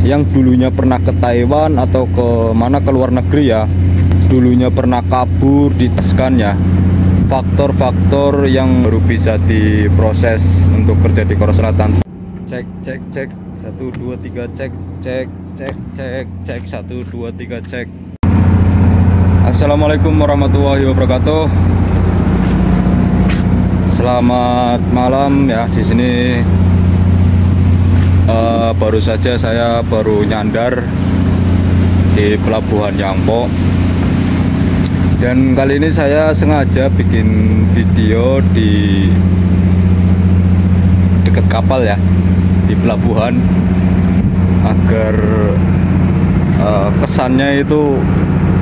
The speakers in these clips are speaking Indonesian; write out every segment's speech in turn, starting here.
yang dulunya pernah ke Taiwan atau ke mana, ke luar negeri ya, dulunya pernah kabur ditaskan ya, faktor-faktor yang baru bisa diproses untuk kerja di Korea Selatan. Cek 1 2 3 cek 1 2 3 cek. Assalamualaikum warahmatullahi wabarakatuh. Selamat malam ya. Di sini baru saja saya nyandar di Pelabuhan Yangpo. Dan kali ini saya sengaja bikin video di dekat kapal ya, di pelabuhan, agar kesannya itu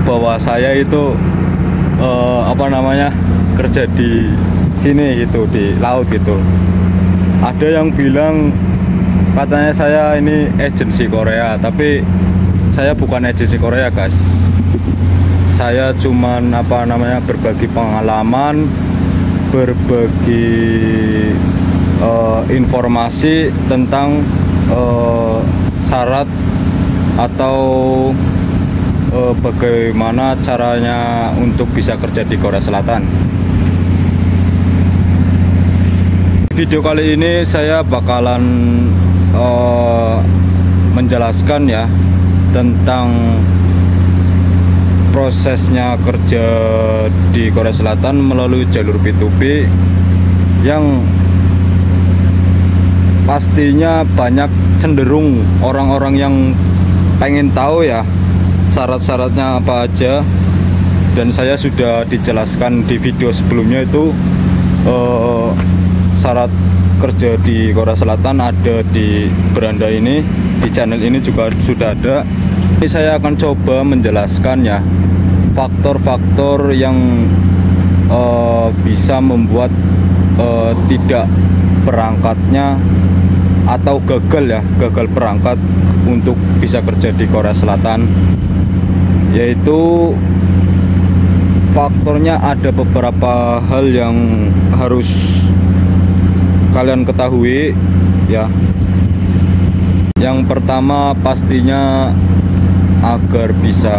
bahwa saya itu kerja di sini gitu, di laut gitu. Ada yang bilang katanya saya ini agensi Korea, tapi saya bukan agensi Korea guys. Saya cuman berbagi pengalaman, berbagi informasi tentang syarat atau bagaimana caranya untuk bisa kerja di Korea Selatan. Video kali ini saya bakalan menjelaskan ya tentang prosesnya kerja di Korea Selatan melalui jalur P2P, yang pastinya banyak cenderung orang-orang yang pengen tahu ya syarat-syaratnya apa aja. Dan saya sudah dijelaskan di video sebelumnya itu syarat kerja di Korea Selatan ada di beranda ini, di channel ini juga sudah ada. Ini saya akan coba menjelaskan ya faktor-faktor yang bisa membuat tidak berangkatnya atau gagal berangkat untuk bisa kerja di Korea Selatan. Yaitu faktornya ada beberapa hal yang harus kalian ketahui ya. Yang pertama pastinya agar bisa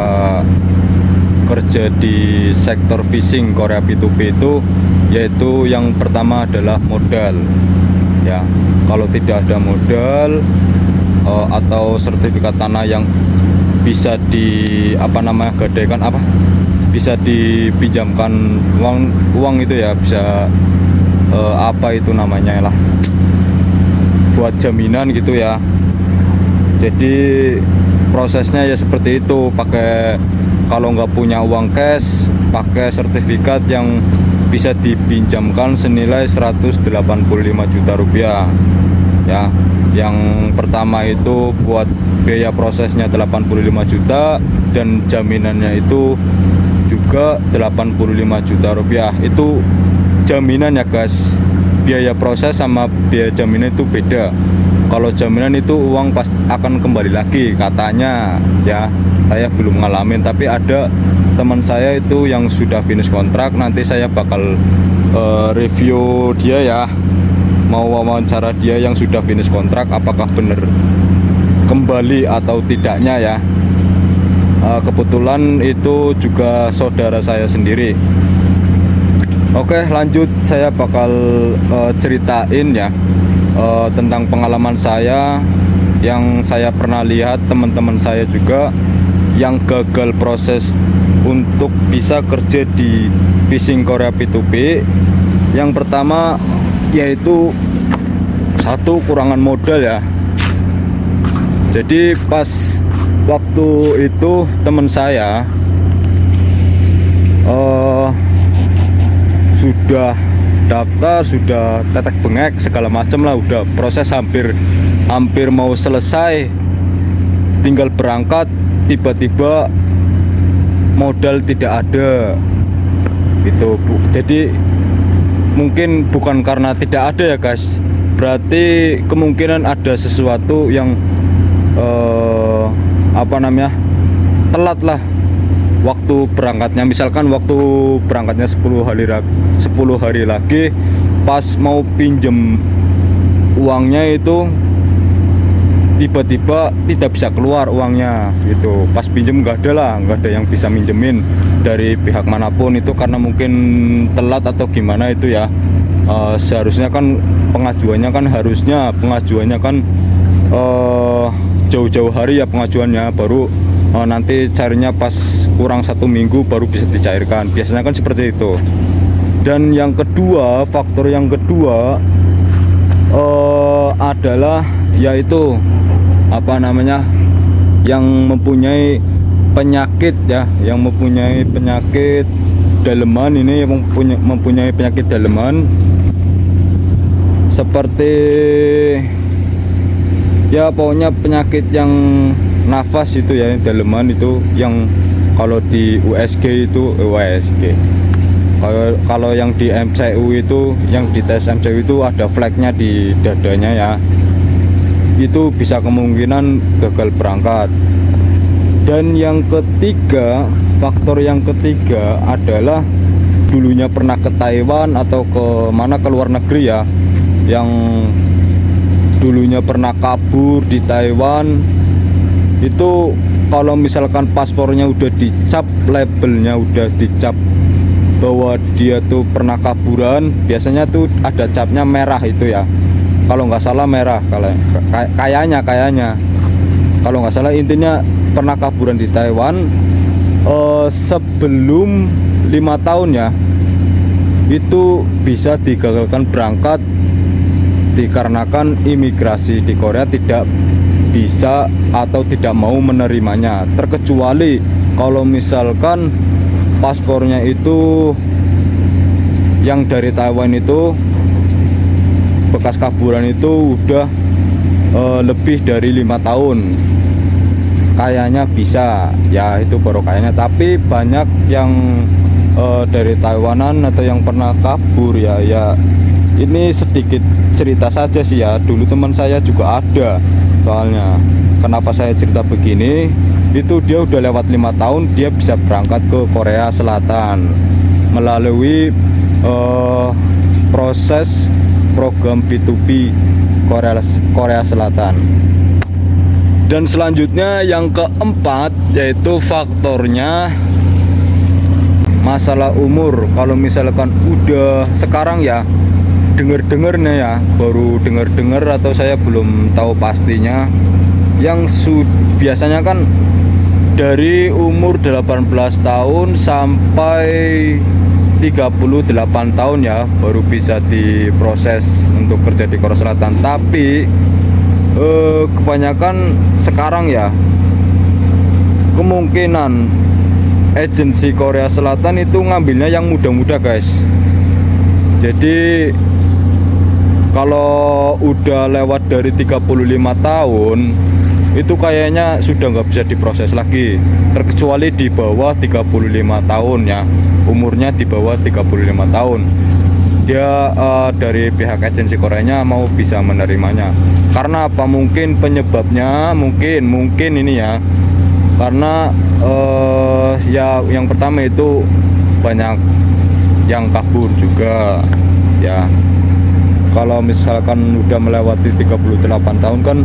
kerja di sektor fishing Korea P2P itu, yaitu yang pertama adalah modal ya. Kalau tidak ada modal atau sertifikat tanah yang bisa bisa dipinjamkan uang itu ya, bisa buat jaminan gitu ya. Jadi prosesnya ya seperti itu, kalau nggak punya uang cash, pakai sertifikat yang bisa dipinjamkan senilai 185 juta rupiah ya. Yang pertama itu buat biaya prosesnya 85 juta dan jaminannya itu juga 85 juta rupiah. Itu jaminan ya guys. Biaya proses sama biaya jaminan itu beda. Kalau jaminan itu uang pasti akan kembali lagi katanya ya. Saya belum ngalamin, tapi ada teman saya itu yang sudah finish kontrak. Nanti saya bakal review dia ya, mau wawancara dia yang sudah finish kontrak, apakah benar kembali atau tidaknya ya. Kebetulan itu juga saudara saya sendiri. Oke, lanjut, saya bakal ceritain ya tentang pengalaman saya yang saya pernah lihat teman-teman saya juga yang gagal proses untuk bisa kerja di fishing Korea P2P. Yang pertama yaitu satu, kurangan modal ya. Jadi pas waktu itu teman saya sudah daftar, sudah tetek bengek segala macam lah, udah proses hampir mau selesai, tinggal berangkat, tiba-tiba modal tidak ada gitu Bu. Jadi mungkin bukan karena tidak ada ya guys, berarti kemungkinan ada sesuatu yang telat lah waktu berangkatnya. Misalkan waktu berangkatnya 10 hari lagi, pas mau pinjem uangnya itu tiba-tiba tidak bisa keluar uangnya gitu. Pas pinjem nggak ada yang bisa minjemin dari pihak manapun itu, karena mungkin telat atau gimana itu ya. Seharusnya kan pengajuannya kan jauh-jauh hari ya pengajuannya, baru nanti carinya pas kurang 1 minggu baru bisa dicairkan, biasanya kan seperti itu. Dan yang kedua, faktor yang kedua adalah yaitu yang mempunyai penyakit ya, yang mempunyai penyakit daleman, ini yang mempunyai penyakit daleman seperti ya pokoknya penyakit yang nafas itu ya, daleman itu, yang kalau di USG itu kalau yang di MCU itu, yang di tes MCU itu ada flagnya di dadanya ya, itu bisa kemungkinan gagal berangkat. Dan yang ketiga, faktor yang ketiga adalah dulunya pernah ke Taiwan atau ke luar negeri ya, yang dulunya pernah kabur di Taiwan. Itu kalau misalkan paspornya udah dicap, labelnya udah dicap bahwa dia tuh pernah kaburan, biasanya tuh ada capnya merah itu ya, kalau nggak salah merah, kayaknya kalau nggak salah, intinya pernah kaburan di Taiwan sebelum 5 tahun ya, itu bisa digagalkan berangkat dikarenakan imigrasi di Korea tidak bisa atau tidak mau menerimanya, terkecuali kalau misalkan paspornya itu yang dari Taiwan itu bekas kaburan itu udah lebih dari 5 tahun, kayaknya bisa ya, itu baru kayaknya. Tapi banyak yang dari Taiwanan atau yang pernah kabur ya ini sedikit cerita saja sih ya, dulu teman saya juga ada. Soalnya kenapa saya cerita begini, itu dia udah lewat 5 tahun dia bisa berangkat ke Korea Selatan melalui proses program B2B Korea Selatan. Dan selanjutnya yang keempat, yaitu faktornya masalah umur. Kalau misalkan udah sekarang ya, dengar-dengar nih ya, baru dengar-dengar atau saya belum tahu pastinya, yang biasanya kan dari umur 18 tahun sampai 38 tahun ya baru bisa diproses untuk kerja di Korea Selatan. Tapi kebanyakan sekarang ya, kemungkinan agensi Korea Selatan itu ngambilnya yang muda-muda guys. Jadi kalau udah lewat dari 35 tahun itu kayaknya sudah nggak bisa diproses lagi, terkecuali di bawah 35 tahun ya, umurnya di bawah 35 tahun dia dari pihak agensi Koreanya mau bisa menerimanya. Karena apa? Mungkin penyebabnya mungkin ini ya, karena ya yang pertama itu banyak yang kabur juga ya. Kalau misalkan udah melewati 38 tahun kan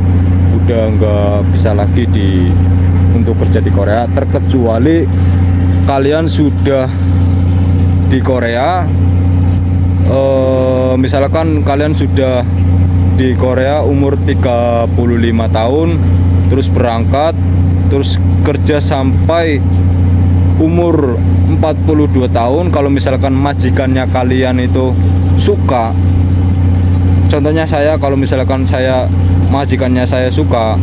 udah nggak bisa lagi untuk kerja di Korea, terkecuali kalian sudah di Korea, misalkan kalian sudah di Korea umur 35 tahun terus berangkat terus kerja sampai umur 42 tahun. Kalau misalkan majikannya kalian itu suka, contohnya saya, kalau misalkan majikannya saya suka,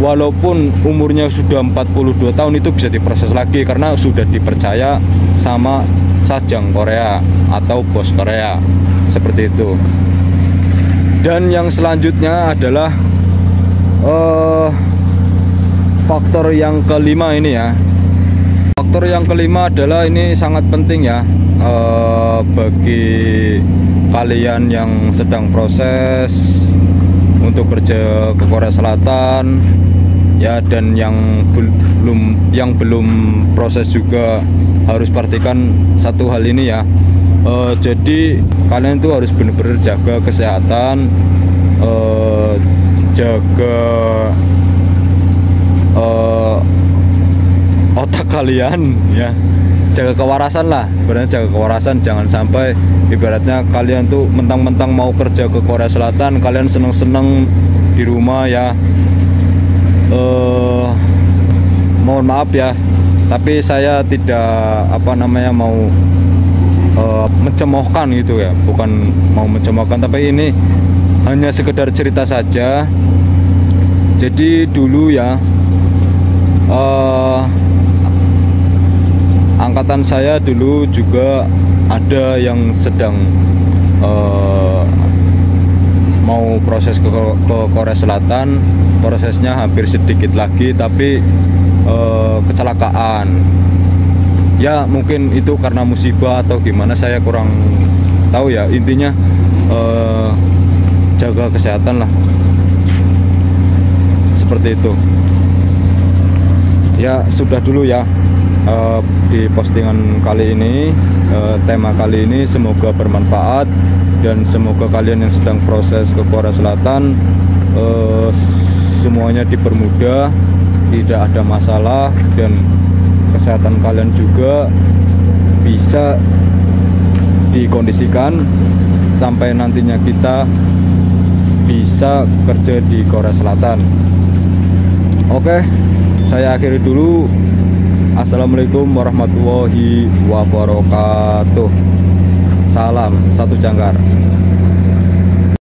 walaupun umurnya sudah 42 tahun itu bisa diproses lagi karena sudah dipercaya sama sajang Korea atau bos Korea, seperti itu. Dan yang selanjutnya adalah faktor yang kelima ini ya. Faktor yang kelima adalah ini sangat penting ya, bagi kalian yang sedang proses untuk kerja ke Korea Selatan ya, dan yang belum proses juga harus perhatikan satu hal ini ya. Jadi kalian tuh harus benar-benar jaga kesehatan, jaga otak kalian ya, jaga kewarasan lah, sebenarnya jaga kewarasan. Jangan sampai ibaratnya kalian tuh mentang-mentang mau kerja ke Korea Selatan, kalian seneng-seneng di rumah ya. Mohon maaf ya, tapi saya tidak mau mencemoohkan gitu ya, bukan mau mencemoohkan, tapi ini hanya sekedar cerita saja. Jadi dulu ya, angkatan saya dulu juga ada yang sedang mau proses ke Korea Selatan. Prosesnya hampir sedikit lagi, tapi kecelakaan ya, mungkin itu karena musibah atau gimana, saya kurang tahu ya. Intinya jaga kesehatan lah, seperti itu ya. Sudah dulu ya di postingan kali ini, tema kali ini. Semoga bermanfaat dan semoga kalian yang sedang proses ke Korea Selatan semuanya dipermudah, tidak ada masalah, dan kesehatan kalian juga bisa dikondisikan sampai nantinya kita bisa kerja di Korea Selatan. Oke, saya akhiri dulu. Assalamualaikum warahmatullahi wabarakatuh. Salam satu jangkar.